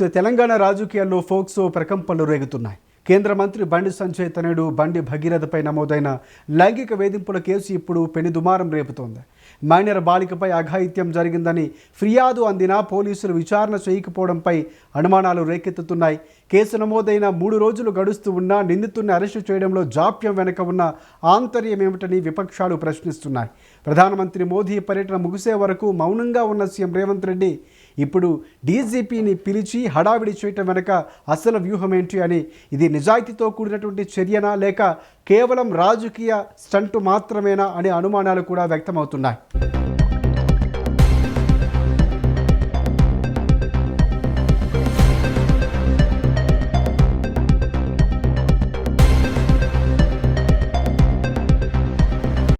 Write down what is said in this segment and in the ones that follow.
చూస్తే తెలంగాణ రాజకీయాల్లో ఫోక్సో ప్రకంపనలు రేగుతున్నాయి. కేంద్ర మంత్రి బండి సంజయ్ తనయుడు బండి భగీరథపై నమోదైన లైంగిక వేధింపుల కేసు ఇప్పుడు పెనుదుమారం రేపుతోంది. మైనర్ బాలికపై అఘాయిత్యం జరిగిందని ఫిర్యాదు అందినా పోలీసులు విచారణ చేయకపోవడంపై అనుమానాలు రేకెత్తుతున్నాయి. కేసు నమోదైన 3 రోజులు గడుస్తూ ఉన్నా నిందితుడిని అరెస్టు చేయడంలో జాప్యం వెనుక ఉన్న ఆంతర్యం ఏమిటని విపక్షాలు ప్రశ్నిస్తున్నాయి. ప్రధానమంత్రి మోదీ పర్యటన ముగిసే వరకు మౌనంగా ఉన్న సీఎం రేవంత్ రెడ్డి ఇప్పుడు డీజీపీని పిలిచి హడావిడి చేయటం వెనుక అసలు వ్యూహం ఏంటి అని, ఇది నిజాయితీతో కూడినటువంటి చర్యనా లేక కేవలం రాజకీయ స్టంటు మాత్రమేనా అనే అనుమానాలు కూడా వ్యక్తమవుతున్నాయి.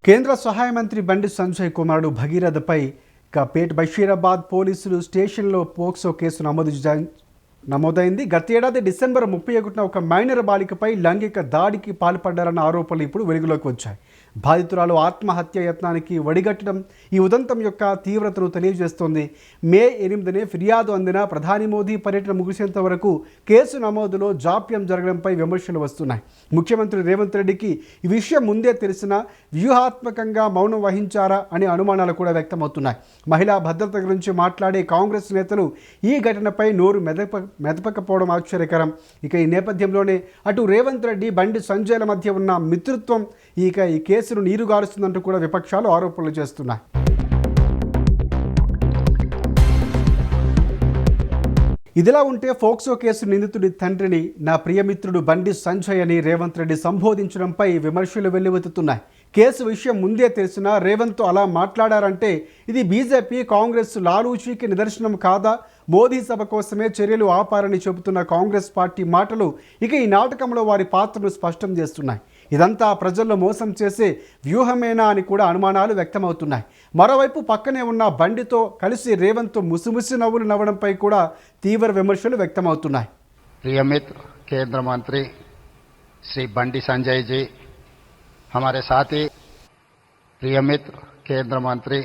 కేంద్ర సహాయ మంత్రి బండి సంజయ్ కుమారుడు భగీరథపై పేట్ బషీరాబాద్ పోలీసులు స్టేషన్లో పోక్సో కేసు నమోదైంది. గత ఏడాది డిసెంబర్ 31న ఒక మైనర్ బాలికపై లైంగిక దాడికి పాల్పడ్డారన్న ఆరోపణలు ఇప్పుడు వెలుగులోకి వచ్చాయి. బాధితురాలు ఆత్మహత్య యత్నానికి వడిగట్టడం ఈ ఉదంతం యొక్క తీవ్రతను తెలియజేస్తోంది. మే 8నే ఫిర్యాదు అందిన ప్రధాని మోదీ పర్యటన ముగిసేంత వరకు కేసు నమోదులో జాప్యం జరగడంపై విమర్శలు వస్తున్నాయి. ముఖ్యమంత్రి రేవంత్ రెడ్డికి ఈ విషయం ముందే తెలిసినా వ్యూహాత్మకంగా మౌనం వహించారా అనే అనుమానాలు కూడా వ్యక్తమవుతున్నాయి. మహిళా భద్రత గురించి మాట్లాడే కాంగ్రెస్ నేతలు ఈ ఘటనపై నోరు మెదపకపోవడం ఆశ్చర్యకరం. ఇక ఈ నేపథ్యంలోనే అటు రేవంత్ రెడ్డి బండి సంజయ్ల మధ్య ఉన్న మిత్రత్వం ఈ కేసును నీరుగారుస్తుందంటూ కూడా విపక్షాలు ఆరోపణలు చేస్తున్నాయి. ఇదిలా ఉంటే ఫోక్సో కేసు నిందితుడి తండ్రిని నా ప్రియమిత్రుడు బండి సంజయ్ అని రేవంత్ రెడ్డి సంబోధించడంపై విమర్శలు వెల్లువెత్తుతున్నాయి. కేసు విషయం ముందే తెలిసినా రేవంత్ అలా మాట్లాడారంటే ఇది బీజేపీ కాంగ్రెస్ లాలూచీకి నిదర్శనం కాదా? మోదీ సభ కోసమే చర్యలు ఆపారని చెబుతున్న కాంగ్రెస్ పార్టీ మాటలు ఇక ఈ నాటకంలో వారి పాత్రను స్పష్టం చేస్తున్నాయి. ఇదంతా ప్రజల్లో మోసం చేసే వ్యూహమేనా అని కూడా అనుమానాలు వ్యక్తమవుతున్నాయి. మరోవైపు పక్కనే ఉన్న బండితో కలిసి రేవంత్ ముసిముసి నవ్వులు నవ్వడంపై కూడా తీవ్ర విమర్శలు వ్యక్తమవుతున్నాయి. प्रियमित्र केंद्र मंत्री श्री बंडी संजय जी हमारे साथी, प्रियमित्र केंद्र मंत्री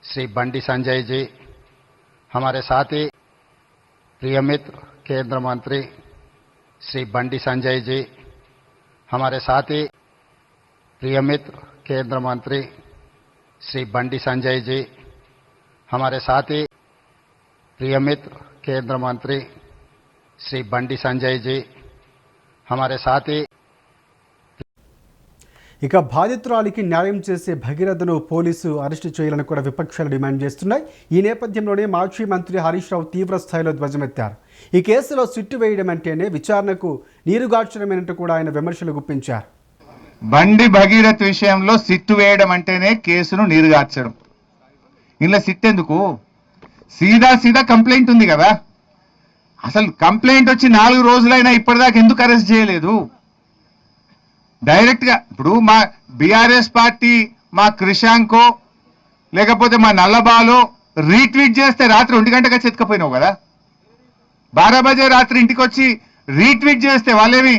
श्री बंडी संजय जी हमारे साथी, प्रियमित्र केंद्र मंत्री श्री बंडी संजय जी हमारे साथी, प्रियमित्र केंद्र मंत्री श्री बंडी संजय जी हमारे साथी, प्रियमित्र केंद्र मंत्री श्री बंडी संजय जी हमारे साथी. ఇక బాధితురాలికి న్యాయం చేసే భగీరథను పోలీసు అరెస్టు చేయాలని కూడా విపక్షాలు డిమాండ్ చేస్తున్నాయి. ఈ నేపథ్యంలోనే మాజీ మంత్రి హరీష్ రావు తీవ్ర స్థాయిలో ధ్వజమెత్తారు. ఈ కేసులో సిట్టు వేయడం అంటేనే విచారణకు నీరుగార్చడమేనంటూ కూడా ఆయన విమర్శలు గుప్పించారు. బండి భగీరథ్ విషయంలో సిట్టు వేయడం అంటేనే కేసును నీరుగార్చడం. ఇలా సిట్ ఎందుకు? సీదా కంప్లైంట్ ఉంది కదా. అసలు కంప్లైంట్ వచ్చి 4 రోజులైనా ఇప్పటిదాకా ఎందుకు అరెస్ట్ చేయలేదు? డైరెక్ట్గా ఇప్పుడు మా బీఆర్ఎస్ పార్టీ మా క్రిషాంకో లేకపోతే మా నల్లబాలో రీట్వీట్ చేస్తే రాత్రి 1 గంటగా చెతకపోయినావు కదా. 12 బజే రాత్రి ఇంటికి వచ్చి రీట్వీట్ చేస్తే వాళ్ళేమి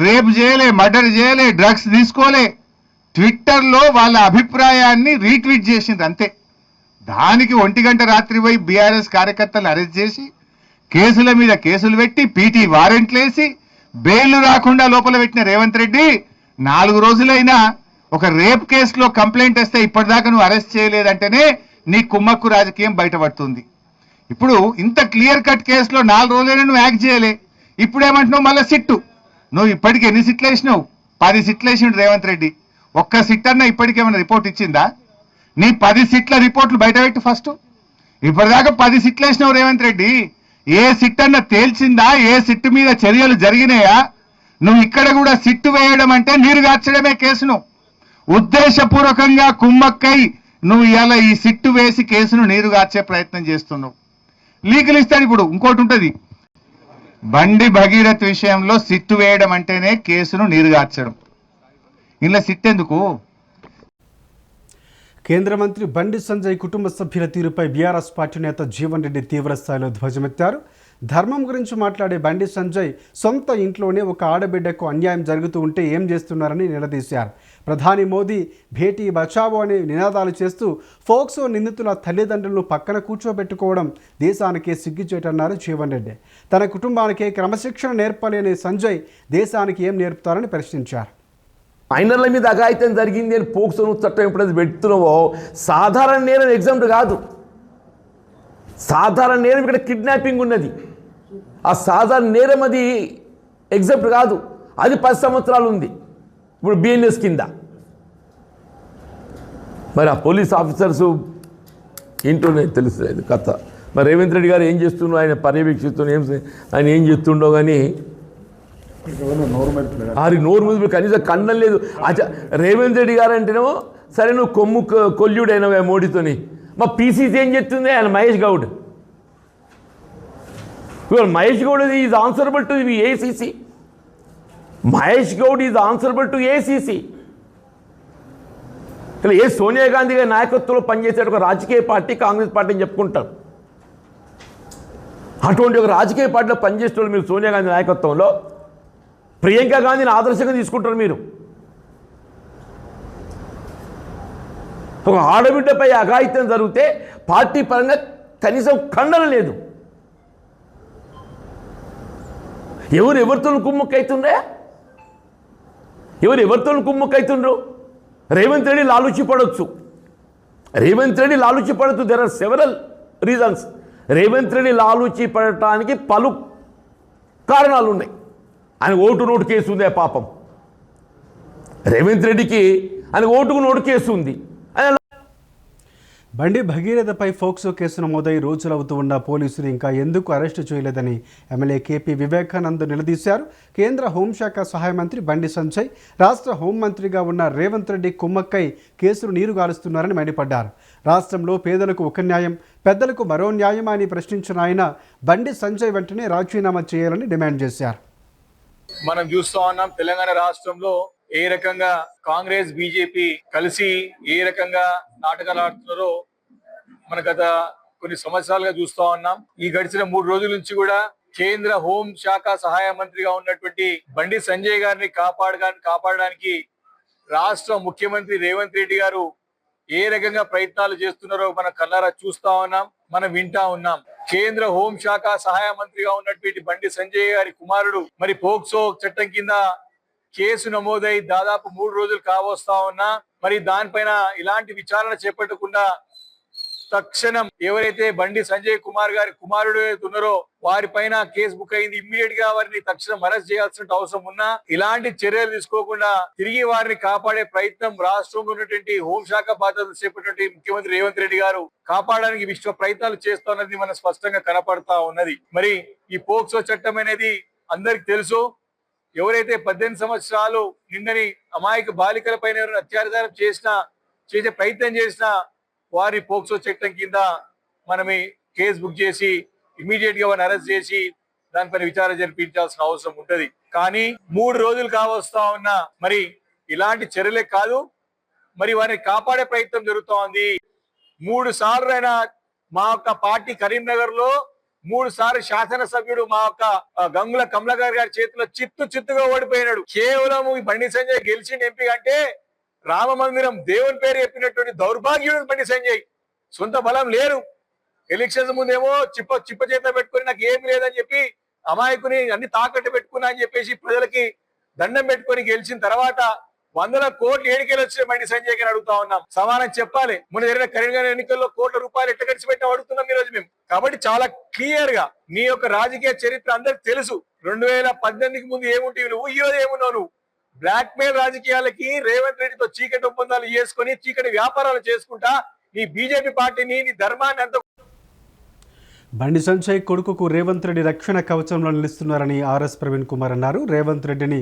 రేప్ చేయలే, మర్డర్ చేయలే, డ్రగ్స్ తీసుకోలే. ట్విట్టర్లో వాళ్ళ అభిప్రాయాన్ని రీట్వీట్ చేసింది అంతే. దానికి 1 గంట రాత్రి పోయి బీఆర్ఎస్ కార్యకర్తలు అరెస్ట్ చేసి కేసుల మీద కేసులు పెట్టి పీటీ వారెంట్లు వేసి బెయిల్ రాకుండా లోపల పెట్టిన రేవంత్ రెడ్డి 4 రోజులైనా ఒక రేప్ కేసులో కంప్లైంట్ వస్తే ఇప్పటిదాకా నువ్వు అరెస్ట్ చేయలేదంటేనే నీ కుమ్మక్కు రాజకీయం బయటపడుతుంది. ఇప్పుడు ఇంత క్లియర్ కట్ కేసులో 4 రోజులైనా నువ్వు యాక్ట్ చేయలే. ఇప్పుడేమంటున్నావు మళ్ళీ సిట్టు? నువ్వు ఇప్పటికి ఎన్ని సిట్లు వేసినావు? 10 సిట్లు వేసిండు రేవంత్ రెడ్డి. ఒక్క సిట్ అన్నా ఇప్పటికేమైనా రిపోర్ట్ ఇచ్చిందా? నీ 10 సిట్ల రిపోర్ట్లు బయటపెట్టు ఫస్ట్. ఇప్పటిదాకా 10 సిట్లు వేసినావు రేవంత్ రెడ్డి. ఏ సిట్ అన్న తేల్చిందా? ఏ సిట్టు మీద చర్యలు జరిగినాయా? నువ్వు ఇక్కడ కూడా సిట్టు వేయడం అంటే నీరుగార్చడమే కేసును. ఉద్దేశపూర్వకంగా కుమ్మక్కై నువ్వు ఇలా ఈ సిట్టు వేసి కేసును నీరుగార్చే ప్రయత్నం చేస్తున్నావు. లీగల్ ఇస్తాను. ఇప్పుడు ఇంకోటి ఉంటుంది, బండి భగీరథ్ విషయంలో సిట్టు వేయడం అంటేనే కేసును నీరుగార్చడం. ఇలా సిట్ ఎందుకు? కేంద్ర మంత్రి బండి సంజయ్ కుటుంబ సభ్యుల తీరుపై బీఆర్ఎస్ పార్టీ నేత జీవన్ రెడ్డి తీవ్ర స్థాయిలో ధ్వజమెత్తారు. ధర్మం గురించి మాట్లాడే బండి సంజయ్ సొంత ఇంట్లోనే ఒక ఆడబిడ్డకు అన్యాయం జరుగుతూ ఉంటే ఏం చేస్తున్నారని నిలదీశారు. ప్రధాని మోదీ భేటీ బచావో అనే నినాదాలు చేస్తూ ఫోక్సో నిందితుల తల్లిదండ్రులను పక్కన కూర్చోబెట్టుకోవడం దేశానికే సిగ్గుచేటన్నారు జీవన్ రెడ్డి. తన కుటుంబానికే క్రమశిక్షణ నేర్పలేని సంజయ్ దేశానికి ఏం నేర్పుతారని ప్రశ్నించారు. మైనర్ల మీద అఘాయిత్యం జరిగింది అని పోక్సో చట్టం ఎప్పుడైతే పెడుతున్నావో సాధారణ నేరం ఎగ్జాంపుల్ కాదు. సాధారణ నేరం ఇక్కడ కిడ్నాపింగ్ ఉన్నది. ఆ సాధారణ నేరం అది ఎగ్జాంపుల్ కాదు. అది 10 సంవత్సరాలు ఉంది ఇప్పుడు బిఎన్ఎస్ కింద. మరి ఆ పోలీస్ ఆఫీసర్సు ఏంటోనే తెలుస్తలేదు కథ. మరి రేవంత్ రెడ్డి గారు ఏం చేస్తుండో ఆయన పర్యవేక్షిస్తున్న ఆయన ఏం చేస్తుండో కానీ ఆరి నోరు మీద కనీసం కన్నం లేదు. రేవంత్ రెడ్డి గారు అంటేనేమో సరే నువ్వు కొల్లుడైనవే మోడీతోని. మా పీసీసీ ఏం చెప్తుంది ఆయన Mahesh Goud. Mahesh Goud is answerable to ACC. Mahesh Goud is answerable to ACC. ఏ సోనియా గాంధీ గారి నాయకత్వంలో పనిచేసే ఒక రాజకీయ పార్టీ కాంగ్రెస్ పార్టీ అని చెప్పుకుంటారు. అటువంటి ఒక రాజకీయ పార్టీలో పనిచేసే మీరు సోనియా గాంధీ నాయకత్వంలో ప్రియాంక గాంధీని ఆదర్శంగా తీసుకుంటారు. మీరు ఒక ఆడబిడ్డపై అఘాయిత్యం జరిగితే పార్టీ పరంగా కనీసం ఖండన లేదు. ఎవరితో కుమ్ముక్కైతుండే, ఎవరితో కుమ్ముక్కైతుండ్రు. రేవంత్ రెడ్డి లాలూచి పడవచ్చు. There are several reasons. Revanth Reddy లాలూచి పడటానికి పలు కారణాలు ఉన్నాయి. ఆయన ఓటు నోటు కేసు ఉంది. పాపం రేవంత్ రెడ్డికి ఆయన ఓటుకు నోటు కేసు ఉంది. బండి భగీరథపై ఫోక్సో కేసు నమోదై రోజులవుతూ ఉన్న పోలీసులు ఇంకా ఎందుకు అరెస్టు చేయలేదని ఎమ్మెల్యే కేపీ వివేకానంద్ నిలదీశారు. కేంద్ర హోంశాఖ సహాయ మంత్రి బండి సంజయ్ రాష్ట్ర హోంమంత్రిగా ఉన్న రేవంత్ రెడ్డి కుమ్మక్కై కేసులు నీరుగారుస్తున్నారని మండిపడ్డారు. రాష్ట్రంలో పేదలకు ఒక న్యాయం, పెద్దలకు మరో న్యాయం అని ప్రశ్నించిన ఆయన బండి సంజయ్ వెంటనే రాజీనామా చేయాలని డిమాండ్ చేశారు. మనం చూస్తా ఉన్నాం తెలంగాణ రాష్ట్రంలో ఏ రకంగా కాంగ్రెస్ బీజేపీ కలిసి ఏ రకంగా నాటకాలు ఆడుతున్నారో మన గత కొన్ని సంవత్సరాలుగా చూస్తా ఉన్నాం. ఈ గడిచిన 3 రోజుల నుంచి కూడా కేంద్ర హోం శాఖ సహాయ మంత్రిగా ఉన్నటువంటి బండి సంజయ్ గారిని కాపాడడానికి రాష్ట్ర ముఖ్యమంత్రి రేవంత్ రెడ్డి గారు ఏ రకంగా ప్రయత్నాలు చేస్తున్నారో మన కళ్ళారా చూస్తా ఉన్నాం, మనం వింటా ఉన్నాం. కేంద్ర హోం శాఖ సహాయ మంత్రిగా ఉన్నటువంటి బండి సంజయ్ గారి కుమారుడు మరి పోక్సో చట్టం కింద కేసు నమోదై దాదాపు 3 రోజులు కావస్తా ఉన్నా మరి దానిపైన ఇలాంటి విచారణ చేపట్టకుండా తక్షణం ఎవరైతే బండి సంజయ్ కుమార్ గారి కుమారుడు ఉన్నారో వారిపైన కేసు బుక్ అయింది. ఇమ్మీడియట్ గా వారిని తక్షణం అరెస్ట్ చేయాల్సిన అవసరం ఉన్నా ఇలాంటి చర్యలు తీసుకోకుండా తిరిగి వారిని కాపాడే ప్రయత్నం రాష్ట్రంలో ఉన్నటువంటి హోంశాఖ బాధ్యతలు చేపట్టినటువంటి ముఖ్యమంత్రి రేవంత్ రెడ్డి గారు కాపాడడానికి విశ్వ ప్రయత్నాలు చేస్తున్నది మన స్పష్టంగా కనపడతా ఉన్నది. మరి ఈ పోక్సో చట్టం అనేది అందరికి తెలుసు. ఎవరైతే 18 సంవత్సరాలు నిండని అమాయక బాలికల పైన అత్యాచారం చేసే ప్రయత్నం చేసినా వారి పోక్సో చట్టం కింద మనమే కేసు బుక్ చేసి ఇమీడియట్ గా వారిని అరెస్ట్ చేసి దానిపైన విచారణ జరిపించాల్సిన అవసరం ఉంటది. కానీ 3 రోజులు కావస్తా ఉన్నా మరి ఇలాంటి చర్యలే కాదు, మరి వారిని కాపాడే ప్రయత్నం జరుగుతూ ఉంది. 3 సార్లు అయినా మా యొక్క పార్టీ కరీంనగర్ లో 3 సార్లు శాసనసభ్యుడు మా యొక్క గంగుల కమలాకర్ గారి చేతిలో చిత్తుగా ఓడిపోయినాడు. కేవలం ఈ బండి సంజయ్ గెలిచింది ఎంపీ అంటే రామ మందిరం దేవుని పేరు చెప్పినటువంటి దౌర్భాగ్యుడు బండి సంజయ్. సొంత బలం లేరు. ఎలక్షన్స్ ముందేమో చిప్ప చేతిలో పెట్టుకుని నాకు ఏమి లేదని చెప్పి అమాయకుని అన్ని తాకట్టు పెట్టుకున్నా అని చెప్పేసి ప్రజలకి దండం పెట్టుకుని గెలిచిన తర్వాత 100 కోట్లు ఏడికెళ్ళి వచ్చిన బండి సంజయ్ గారిని అడుగుతా ఉన్నాం. సమానం చెప్పాలి. మొన్న జరిగిన కరీంనగర్ ఎన్నికల్లో కోట్ల రూపాయలు ఎట్లా ఖర్చు పెట్టినా అడుగుతున్నాం ఈ రోజు మేము. కాబట్టి చాలా క్లియర్ గా నీ యొక్క రాజకీయ చరిత్ర అందరికి తెలుసు. 2018కి ముందు ఏముంటే నువ్వు ఈ రోజు ఏమున్నావు నువ్వు. బ్లాక్ మెయిల్ రాజకీయాలకి రేవంత్ రెడ్డితో చీకటి ఒప్పందాలు చేసుకుని చీకటి వ్యాపారాలు చేసుకుంటా నీ బీజేపీ పార్టీని నీ ధర్మాన్ని అంత. బండి సంజయ్ కొడుకుకు రేవంత్ రెడ్డి రక్షణ కవచంలో నిలుస్తున్నారని ఆర్ఎస్ ప్రవీణ్ కుమార్ అన్నారు. రేవంత్ రెడ్డిని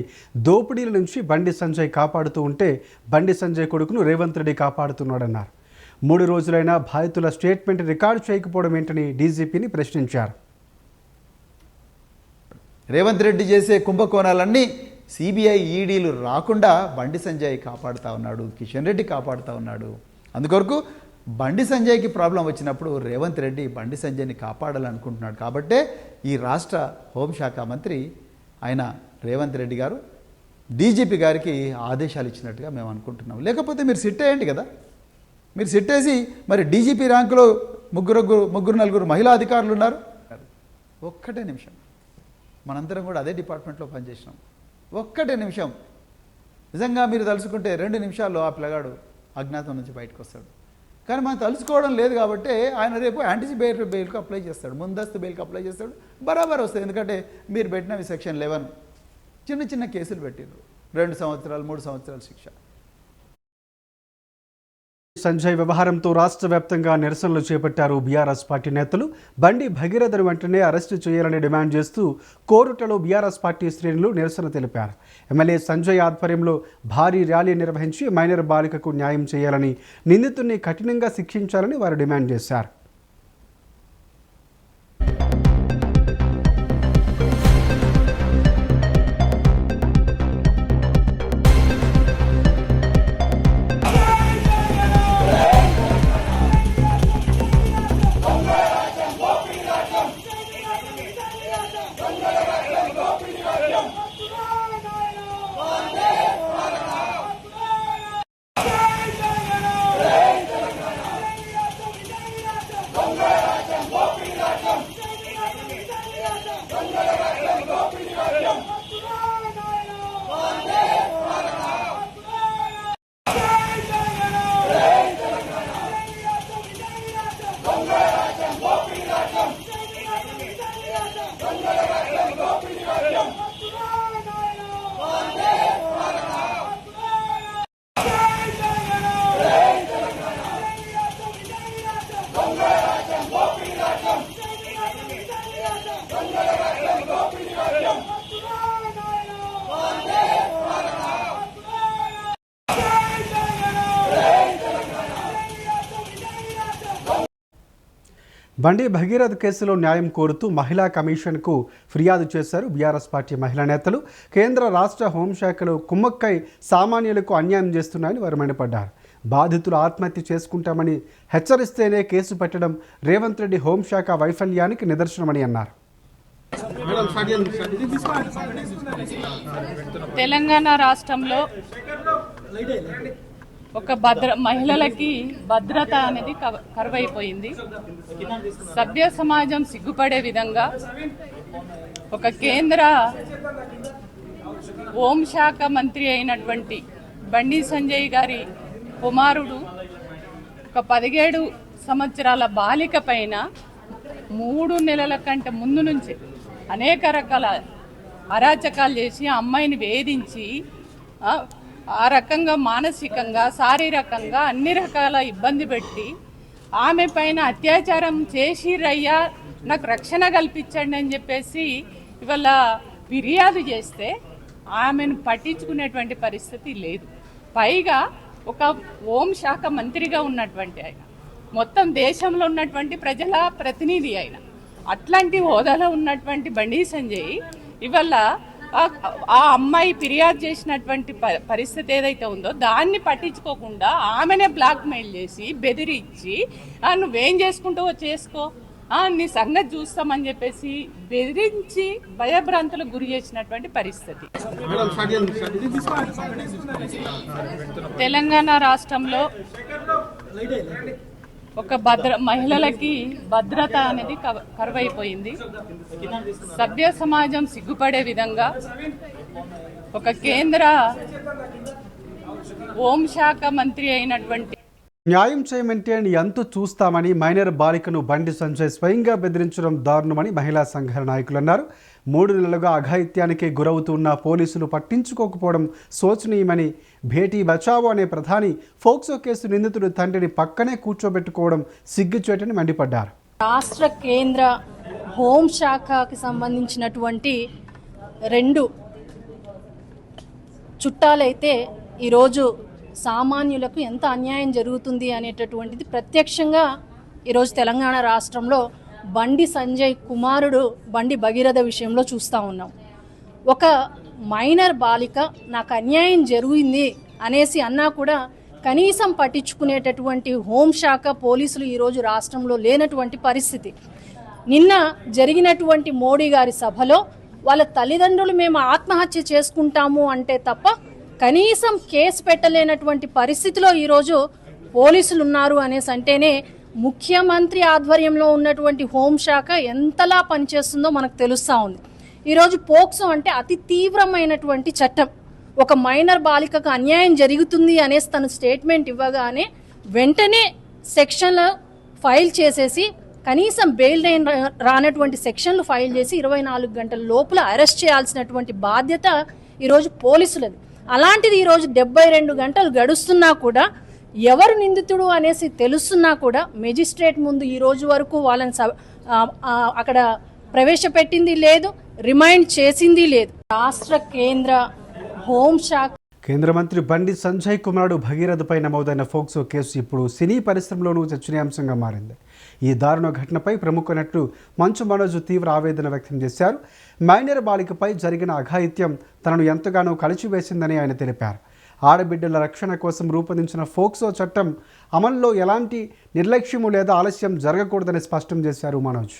దోపిడీల నుంచి బండి సంజయ్ కాపాడుతూ ఉంటే బండి సంజయ్ కొడుకును రేవంత్ రెడ్డి కాపాడుతున్నాడన్నారు. 3 రోజులైనా బాధితుల స్టేట్మెంట్ రికార్డు చేయకపోవడం ఏంటని డీజీపీని ప్రశ్నించారు. రేవంత్ రెడ్డి చేసే కుంభకోణాలన్నీ సిబిఐ ఈడీలు రాకుండా బండి సంజయ్ కాపాడుతూ ఉన్నాడు, కిషన్ రెడ్డి కాపాడుతూ ఉన్నాడు. అందుకొరకు బండి సంజయ్కి ప్రాబ్లం వచ్చినప్పుడు రేవంత్ రెడ్డి బండి సంజయ్ని కాపాడాలనుకుంటున్నాడు. కాబట్టే ఈ రాష్ట్ర హోంశాఖ మంత్రి ఆయన రేవంత్ రెడ్డి గారు డీజీపీ గారికి ఆదేశాలు ఇచ్చినట్టుగా మేము అనుకుంటున్నాం. లేకపోతే మీరు సిట్ వేయండి కదా, మీరు సిట్ వేసి మరి డీజీపీ ర్యాంకులో ముగ్గురు నలుగురు మహిళా అధికారులు ఉన్నారు. ఒక్కటే నిమిషం, మనందరం కూడా అదే డిపార్ట్మెంట్లో పనిచేసినాం. ఒక్కటే నిమిషం, నిజంగా మీరు తలుచుకుంటే 2 నిమిషాల్లో ఆ పిల్లగాడు అజ్ఞాతం నుంచి బయటకు వస్తాడు. కానీ మనం తలుచుకోవడం లేదు కాబట్టి ఆయన రేపు యాంటిసిపేటరీ బెయిల్కి అప్లై చేస్తాడు, ముందస్తు బెయిల్కి అప్లై చేస్తాడు, బరాబర్ వస్తుంది. ఎందుకంటే మీరు పెట్టినవి సెక్షన్ 11 చిన్న చిన్న కేసులు పెట్టిండ్రు, 2 సంవత్సరాలు 3 సంవత్సరాల శిక్ష. సంజయ్ వ్యవహారంతో రాష్ట్ర వ్యాప్తంగా నిరసనలు చేపట్టారు బీఆర్ఎస్ పార్టీ నేతలు. బండి భగీరథను వెంటనే అరెస్టు చేయాలని డిమాండ్ చేస్తూ కోరుటలో బీఆర్ఎస్ పార్టీ శ్రేణులు నిరసన తెలిపారు. ఎమ్మెల్యే సంజయ్ ఆధ్వర్యంలో భారీ ర్యాలీ నిర్వహించి మైనర్ బాలికకు న్యాయం చేయాలని, నిందితుడిని కఠినంగా శిక్షించాలని వారు డిమాండ్ చేశారు. బండి భగీరథ్ కేసులో న్యాయం కోరుతూ మహిళా కమిషన్కు ఫిర్యాదు చేశారు బీఆర్ఎస్ పార్టీ మహిళా నేతలు. కేంద్ర రాష్ట్ర హోంశాఖలు కుమ్మక్కై సామాన్యులకు అన్యాయం చేస్తున్నాయని వారు మండిపడ్డారు. బాధితులు ఆత్మహత్య చేసుకుంటామని హెచ్చరిస్తేనే కేసు పెట్టడం రేవంత్ రెడ్డి హోంశాఖ వైఫల్యానికి నిదర్శనమని అన్నారు. తెలంగాణ రాష్ట్రంలో ఒక మహిళలకి భద్రత అనేది కరువైపోయింది. సభ్య సమాజం సిగ్గుపడే విధంగా ఒక కేంద్ర హోంశాఖ మంత్రి అయినటువంటి బండి సంజయ్ గారి కుమారుడు ఒక 17 సంవత్సరాల బాలిక పైన 3 నెలల కంటే ముందు నుంచి అనేక రకాల అరాచకాలు చేసి ఆ అమ్మాయిని వేధించి ఆ రకంగా మానసికంగా శారీరకంగా అన్ని రకాల ఇబ్బంది పెట్టి ఆమె పైన అత్యాచారం చేసిరయ్యా నాకు రక్షణ కల్పించండి అని చెప్పేసి ఇవాళ ఫిర్యాదు చేస్తే ఆమెను పట్టించుకునేటువంటి పరిస్థితి లేదు. పైగా ఒక హోంశాఖ మంత్రిగా ఉన్నటువంటి ఆయన, మొత్తం దేశంలో ఉన్నటువంటి ప్రజల ప్రతినిధి ఆయన, అట్లాంటి హోదాలో ఉన్నటువంటి బండి సంజయ్ ఇవాళ ఆ అమ్మాయి ఫిర్యాదు చేసినటువంటి పరిస్థితి ఏదైతే ఉందో దాన్ని పట్టించుకోకుండా ఆమెనే బ్లాక్మెయిల్ చేసి బెదిరించి నువ్వేం చేసుకుంటావో చేసుకో, నీ సంగతి చూస్తామని చెప్పేసి బెదిరించి భయభ్రాంతులకు గురి చేసినటువంటి పరిస్థితి. తెలంగాణ రాష్ట్రంలో ఒక మహిళలకి భద్రత అనేది కరువైపోయింది. సభ్య సమాజం సిగ్గుపడే విధంగా ఒక కేంద్ర హోంశాఖ మంత్రి అయినటువంటి న్యాయం చేయమంటే ఎంతో చూస్తామని మైనర్ బాలికను బండి సంజయ్ స్వయంగా బెదిరించడం దారుణమని మహిళా సంఘాల నాయకులు అన్నారు. 3 నెలలుగా అఘాయిత్యానికి గురవుతున్న పోలీసులు పట్టించుకోకపోవడం శోచనీయమని, భేటీ బచావో అనే ప్రధాని ఫోక్సో కేసు నిందితుడు తండ్రిని పక్కనే కూర్చోబెట్టుకోవడం సిగ్గుచేటని మండిపడ్డారు. రాష్ట్ర కేంద్ర హోంశాఖకి సంబంధించినటువంటి 2 చుట్టాలైతే ఈరోజు సామాన్యులకు ఎంత అన్యాయం జరుగుతుంది అనేటటువంటిది ప్రత్యక్షంగా ఈరోజు తెలంగాణ రాష్ట్రంలో బండి సంజయ్ కుమారుడు బండి భగీరథ విషయంలో చూస్తూ ఉన్నాం. ఒక మైనర్ బాలిక నాకు అన్యాయం జరిగింది అనేసి అన్నా కూడా కనీసం పట్టించుకునేటటువంటి హోంశాఖ పోలీసులు ఈరోజు రాష్ట్రంలో లేనటువంటి పరిస్థితి. నిన్న జరిగినటువంటి మోడీ గారి సభలో వాళ్ళ తల్లిదండ్రులు మేము ఆత్మహత్య చేసుకుంటాము అంటే తప్ప కనీసం కేసు పెట్టలేనటువంటి పరిస్థితిలో ఈరోజు పోలీసులు ఉన్నారు అనేసి అంటేనే ముఖ్యమంత్రి ఆధ్వర్యంలో ఉన్నటువంటి హోంశాఖ ఎంతలా పనిచేస్తుందో మనకు తెలుస్తూ ఉంది. ఈరోజు పోక్సో అంటే అతి తీవ్రమైనటువంటి చట్టం. ఒక మైనర్ బాలికకు అన్యాయం జరుగుతుంది అనేసి తను స్టేట్మెంట్ ఇవ్వగానే వెంటనే సెక్షన్లు ఫైల్ చేసేసి కనీసం బెయిల్ రానటువంటి సెక్షన్లు ఫైల్ చేసి 24 గంటల లోపల అరెస్ట్ చేయాల్సినటువంటి బాధ్యత ఈరోజు పోలీసులది. అలాంటిది ఈరోజు 72 గంటలు గడుస్తున్నా కూడా ఎవరు నిందితుడు అనేసి తెలుస్తున్నా కూడా మెజిస్ట్రేట్ ముందు ఈ రోజు వరకు వాళ్ళని అక్కడ ప్రవేశపెట్టింది లేదు, రిమైండ్ చేసింది లేదు. రాష్ట్ర కేంద్ర హోంశాఖ కేంద్ర మంత్రి బండి సంజయ్ కుమారుడు భగీరథపై నమోదైన ఫోక్సో కేసు ఇప్పుడు సినీ పరిశ్రమలోనూ చర్చనీయాంశంగా మారింది. ఈ దారుణ ఘటనపై ప్రముఖ నటుడు మంచు మనోజ్ తీవ్ర ఆవేదన వ్యక్తం చేశారు. మైనర్ బాలికపై జరిగిన అఘాయిత్యం తనను ఎంతగానో కలిచివేసిందని ఆయన తెలిపారు. ఆడబిడ్డల రక్షణ కోసం రూపొందించిన ఫోక్సో చట్టం అమల్లో ఎలాంటి నిర్లక్ష్యము లేదా ఆలస్యం జరగకూడదని స్పష్టం చేశారు మనోజ్.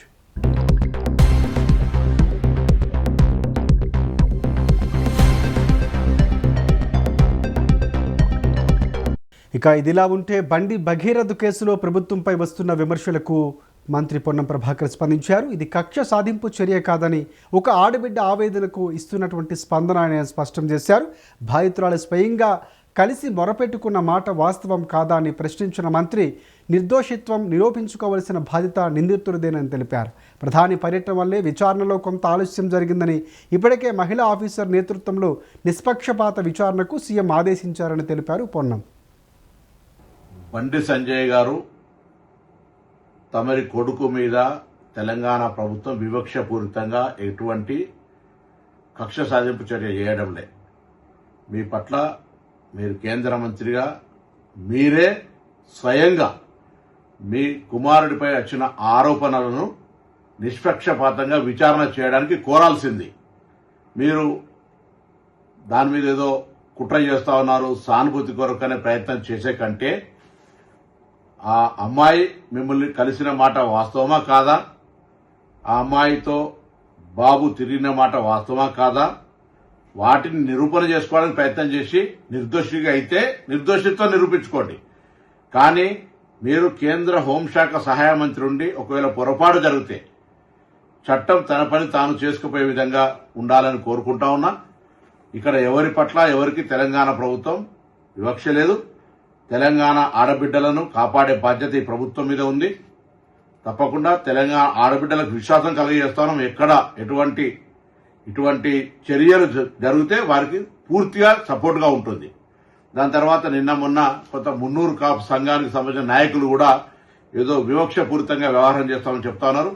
ఇక ఇదిలా ఉంటే బండి భగీరథ కేసులో ప్రభుత్వంపై వస్తున్న విమర్శలకు మంత్రి పొన్నం ప్రభాకర్ స్పందించారు. ఇది కక్ష సాధింపు చర్య కాదని, ఒక ఆడబిడ్డ ఆవేదనకు ఇస్తున్నటువంటి స్పందన ఆయన స్పష్టం చేశారు. బాధితురాలు స్వయంగా కలిసి మొరపెట్టుకున్న మాట వాస్తవం కాదా అని ప్రశ్నించిన మంత్రి నిర్దోషిత్వం నిరూపించుకోవలసిన బాధ్యత నిందితుడిదేనని తెలిపారు. ప్రధాని పర్యటన వల్లే విచారణలో కొంత ఆలస్యం జరిగిందని, ఇప్పటికే మహిళా ఆఫీసర్ నేతృత్వంలో నిష్పక్షపాత విచారణకు సీఎం ఆదేశించారని తెలిపారు పొన్నం. బండి సంజయ్ గారు తమరి కొడుకు మీద తెలంగాణ ప్రభుత్వం వివక్షపూరితంగా ఎటువంటి కక్ష సాధింపు చర్య చేయడంలే. మీ పట్ల మీరు కేంద్ర మంత్రిగా మీరే స్వయంగా మీ కుమారుడిపై వచ్చిన ఆరోపణలను నిష్పక్షపాతంగా విచారణ చేయడానికి కోరాల్సింది. మీరు దాని మీద ఏదో కుట్ర చేస్తా ఉన్నారు, సానుభూతి కొరకనే ప్రయత్నం చేసే కంటే ఆ అమ్మాయి మిమ్మల్ని కలిసిన మాట వాస్తవమా కాదా, ఆ అమ్మాయితో బాబు తిరిగిన మాట వాస్తవమా కాదా, వాటిని నిరూపణ చేసుకోవడానికి ప్రయత్నం చేసి నిర్దోషిగా అయితే నిర్దోషిత్వం నిరూపించుకోండి. కానీ మీరు కేంద్ర హోంశాఖ సహాయ మంత్రి ఉండి ఒకవేళ పొరపాటు జరిగితే చట్టం తన పని తాను చేసుకుపోయే విధంగా ఉండాలని కోరుకుంటా ఉన్నా. ఇక్కడ ఎవరి పట్ల ఎవరికి తెలంగాణ ప్రభుత్వం వివక్ష లేదు. తెలంగాణ ఆడబిడ్డలను కాపాడే బాధ్యత ఈ ప్రభుత్వం మీద ఉంది. తప్పకుండా తెలంగాణ ఆడబిడ్డలకు విశ్వాసం కలిగజేస్తాం. ఎక్కడ ఇటువంటి చర్యలు జరిగితే వారికి పూర్తిగా సపోర్ట్గా ఉంటుంది. దాని తర్వాత నిన్న మొన్న కొంత మున్నూరు కాపు సంఘానికి సంబంధించిన నాయకులు కూడా ఏదో వివక్షపూరితంగా వ్యవహారం చేస్తామని చెప్తా ఉన్నారు.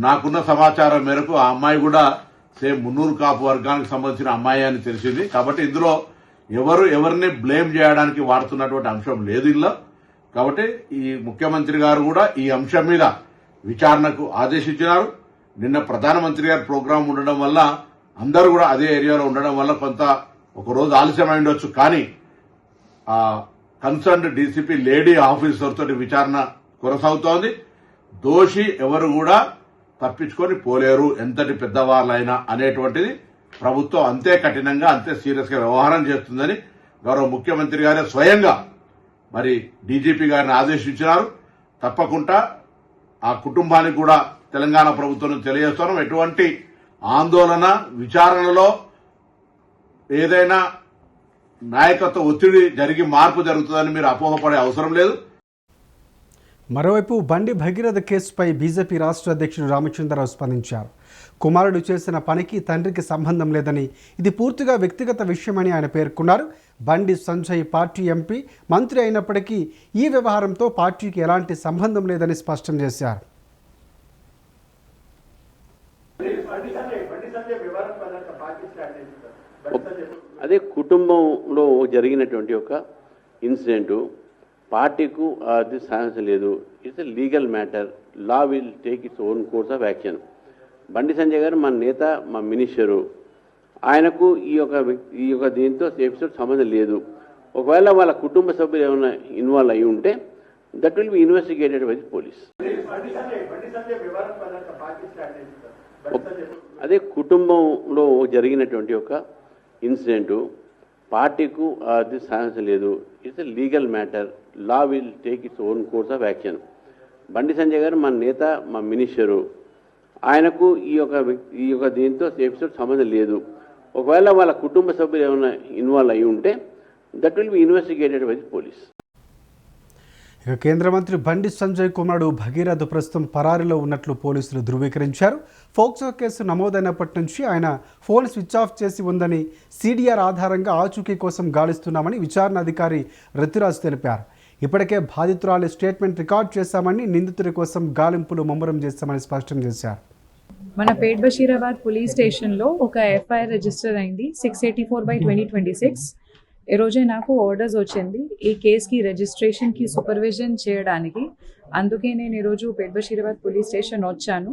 నాకున్న సమాచారం మేరకు ఆ అమ్మాయి కూడా సేమ్ మున్నూరు కాపు వర్గానికి సంబంధించిన అమ్మాయి అని తెలిసింది. కాబట్టి ఇందులో ఎవరిని బ్లేమ్ చేయడానికి వాడుతున్నటువంటి అంశం లేదు ఇందులో. కాబట్టి ఈ ముఖ్యమంత్రి గారు కూడా ఈ అంశం మీద విచారణకు ఆదేశించినారు. నిన్న ప్రధానమంత్రి గారి ప్రోగ్రాం ఉండడం వల్ల అందరూ కూడా అదే ఏరియాలో ఉండడం వల్ల కొంత ఒక రోజు ఆలస్యమై ఉండొచ్చు. కానీ ఆ కన్సర్న్డ్ డీసీపీ లేడీ ఆఫీసర్ తోటి విచారణ కొనసాగుతోంది. దోషి ఎవరు కూడా తప్పించుకొని పోలేరు, ఎంతటి పెద్దవాళ్ళైనా అనేటువంటిది ప్రభుత్వం అంతే కఠినంగా అంతే సీరియస్ గా వ్యవహారం చేస్తుందని గౌరవ ముఖ్యమంత్రి గారే స్వయంగా మరి డీజీపీ గారిని ఆదేశించినారు. తప్పకుండా ఆ కుటుంబానికి కూడా తెలంగాణ ప్రభుత్వం తెలియజేస్తున్నాం. ఎటువంటి ఆందోళన విచారణలో ఏదైనా నాయకత్వ ఒత్తిడి జరిగి మార్పు జరుగుతుందని మీరు అపోహపడే అవసరం లేదు. మరోవైపు బండి భగీరథ కేసుపై బీజేపీ రాష్ట్ర అధ్యక్షుడు రామచంద్రరావు స్పందించారు. కుమారుడు చేసిన పనికి తండ్రికి సంబంధం లేదని, ఇది పూర్తిగా వ్యక్తిగత విషయమని ఆయన పేర్కొన్నారు. బండి సంజయ్ పార్టీ ఎంపీ, మంత్రి అయినప్పటికీ ఈ వ్యవహారంతో పార్టీకి ఎలాంటి సంబంధం లేదని స్పష్టం చేశారు. అదే కుటుంబంలో జరిగినటువంటి ఒక ఇన్సిడెంట్ పార్టీకు అది సాయం లేదు. It's a legal matter. Law will take its own course of action. Bandi Sanjay గారు మా నేత, మా మినిస్టరు, ఆయనకు ఈ యొక్క దీంతో ఎపిసోడ్ సంబంధం లేదు. ఒకవేళ వాళ్ళ కుటుంబ సభ్యులు ఏమైనా ఇన్వాల్వ్ అయి ఉంటే that will be investigated by the police. అదే కుటుంబంలో జరిగినటువంటి ఒక ఇన్సిడెంట్ పార్టీకు అది సాహసం లేదు. It's a legal matter. Law will take its own course of action. Bandi Sanjay గారు మా నేత, మా మినిస్టరు, ఆయనకు ఈ యొక్క దీంతో ఎపిసోడ్ సంబంధం లేదు. ఒకవేళ వాళ్ళ కుటుంబ సభ్యులు ఏమైనా ఇన్వాల్వ్ అయి ఉంటే that will be investigated by the police. ఇక కేంద్ర మంత్రి బండి సంజయ్ కుమారుడు భగీరథ ప్రస్తుతం పరారీలో ఉన్నట్లు పోలీసులు ధృవీకరించారు. ఫోక్సో కేసు నమోదైనప్పటి నుంచి ఆయన ఫోన్ స్విచ్ ఆఫ్ చేసి ఉందని, సిడిఆర్ ఆధారంగా ఆచూకీ కోసం గాలిస్తున్నామని విచారణ అధికారి రుతురాజ్ తెలిపారు. ఇప్పటికే బాధితురాలి స్టేట్మెంట్ రికార్డ్ చేశామని, నిందితుడి కోసం గాలింపులు ముమ్మరం చేస్తామని స్పష్టం చేశారు. మన పేట్ బషీరాబాద్ పోలీస్ స్టేషన్లో ఒక ఎఫ్ఐఆర్ రిజిస్టర్ అయింది 684/2026. ఈ రోజే నాకు ఆర్డర్స్ వచ్చింది ఈ కేసుకి రిజిస్ట్రేషన్కి సూపర్విజన్ చేయడానికి. అందుకే నేను ఈరోజు పేట్ బషీరాబాద్ పోలీస్ స్టేషన్ వచ్చాను.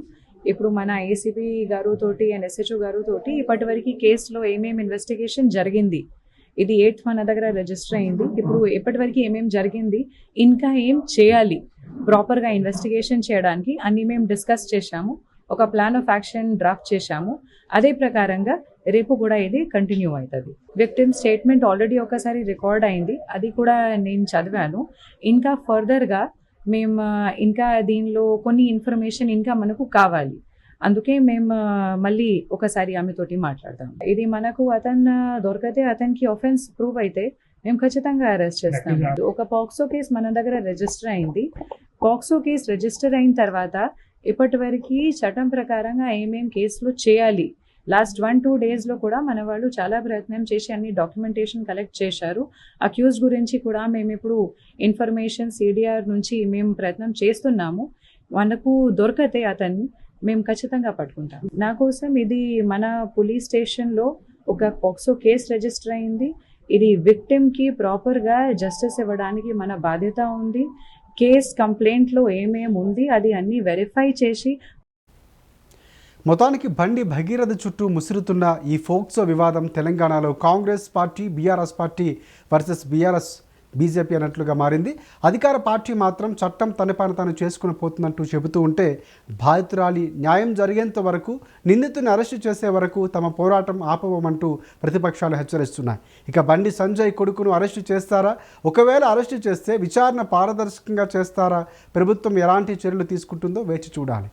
ఇప్పుడు మన ఏసీపీ గారుతోటి అండ్ ఎస్హెచ్ఓ గారుతోటి ఇప్పటివరకు కేసులో ఏమేమి ఇన్వెస్టిగేషన్ జరిగింది, ఇది 8th మన దగ్గర రిజిస్టర్ అయింది. ఇప్పుడు ఇప్పటివరకు ఏమేమి జరిగింది, ఇంకా ఏం చేయాలి ప్రాపర్గా ఇన్వెస్టిగేషన్ చేయడానికి అన్నీ మేము డిస్కస్ చేశాము. ఒక ప్లాన్ ఆఫ్ యాక్షన్ డ్రాఫ్ట్ చేశాము. అదే ప్రకారంగా రేపు కూడా ఇది కంటిన్యూ అవుతుంది. విక్టిమ్ స్టేట్మెంట్ ఆల్రెడీ ఒకసారి రికార్డ్ అయింది, అది కూడా నేను చదివాను. ఇంకా ఫర్దర్గా మేము ఇంకా దీనిలో కొన్ని ఇన్ఫర్మేషన్ ఇంకా మనకు కావాలి. అందుకే మేము మళ్ళీ ఒకసారి ఆమెతోటి మాట్లాడతాం. ఇది మనకు అతను దొరికితే, అతనికి ఆఫెన్స్ ప్రూవ్ అయితే మేము ఖచ్చితంగా అరెస్ట్ చేస్తాం. ఒక పాక్సో కేసు మన దగ్గర రిజిస్టర్ అయింది. పాక్సో కేసు రిజిస్టర్ అయిన తర్వాత ఇప్పటివరకు చట్టం ప్రకారంగా ఏమేం కేసులు చేయాలి, లాస్ట్ 1-2 డేస్లో కూడా మన వాళ్ళు చాలా ప్రయత్నం చేసి అన్ని డాక్యుమెంటేషన్ కలెక్ట్ చేశారు. అక్యూజ్ గురించి కూడా మేము ఇప్పుడు ఇన్ఫర్మేషన్ సిడిఆర్ నుంచి మేము ప్రయత్నం చేస్తున్నాము. మనకు దొరికితే అతన్ని మేము ఖచ్చితంగా పట్టుకుంటాం. నా కోసం ఇది మన పోలీస్ స్టేషన్లో ఒక పాక్సో కేసు రిజిస్టర్ అయింది. ఇది విక్టిమ్కి ప్రాపర్గా జస్టిస్ ఇవ్వడానికి మన బాధ్యత ఉంది. కేస్ కంప్లైంట్లో ఏమేమి ఉంది అది అన్నీ వెరిఫై చేసి. మొత్తానికి బండి భగీరథ చుట్టూ ముసురుతున్న ఈ ఫోక్సో వివాదం తెలంగాణలో Congress party, BRS party versus BJP అన్నట్లుగా మారింది. అధికార పార్టీ మాత్రం చట్టం తన పని తాను చేసుకుని పోతున్నట్టు చెబుతూ ఉంటే, బాధితురాలి న్యాయం జరిగేంత వరకు, నిందితుని అరెస్టు చేసే వరకు తమ పోరాటం ఆపవమంటూ ప్రతిపక్షాలు హెచ్చరిస్తున్నాయి. ఇక బండి సంజయ్ కొడుకును అరెస్టు చేస్తారా? ఒకవేళ అరెస్టు చేస్తే విచారణ పారదర్శకంగా చేస్తారా? ప్రభుత్వం ఎలాంటి చర్యలు తీసుకుంటుందో వేచి చూడాలి.